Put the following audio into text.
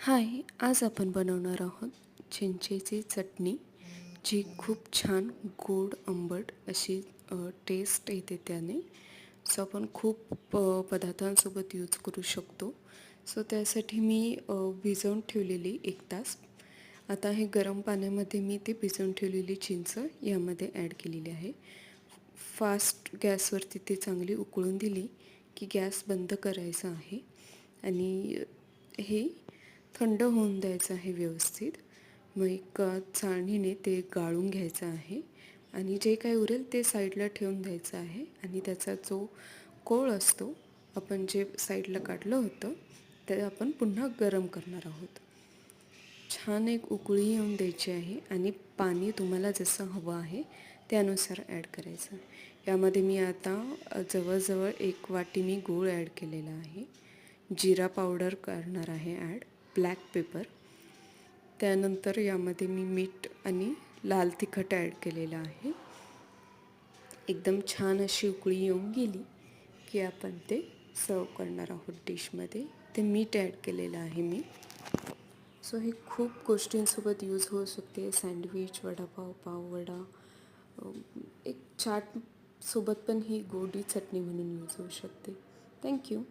हाय, आज आपण बनवणार आहोत चिंचेची चटणी, जी खूप छान गोड आंबट अशी टेस्ट येते त्याने. सो आपण खूप पदार्थांसोबत यूज करू शकतो. सो त्यासाठी मी भिजवून ठेवलेली 1 तास. आता हे गरम पाण्यामध्ये मी ते भिजवून ठेवलेली चिंच यामध्ये ॲड केलेली आहे. फास्ट गॅसवरती ते चांगली उकळून दिली की गॅस बंद करायचा आहे आणि हे थंड होऊन द्यायचं आहे व्यवस्थित. मग एक चाळणीने ते गाळून घ्यायचं आहे आणि जे काही उरेल ते साईडला ठेवून द्यायचं आहे आणि त्याचा जो कोळ असतो, आपण जे साईडला काढलं होतं ते आपण पुन्हा गरम करणार आहोत. छान एक उकळी येऊन द्यायची आहे आणि पाणी तुम्हाला जसं हवं आहे त्यानुसार ॲड करायचं. यामध्ये मी आता जवळजवळ 1 वाटी मी गूळ ॲड केलेला आहे. जिरा पावडर करणार आहे ॲड, ब्लॅक पेपर. त्यानंतर यामध्ये मी मीठ आणि लाल तिखट ॲड केलेलं आहे. एकदम छान अशी उकळी येऊन गेली की आपण ते सर्व करणार आहोत डिशमध्ये. ते मीठ ॲड केलेलं आहे मी. सो हे खूप गोष्टींसोबत यूज होऊ शकते. सँडविच, वडापाव, पाववडा, एक चाटसोबत पण ही गोडी चटणी म्हणून यूज होऊ शकते. थँक्यू.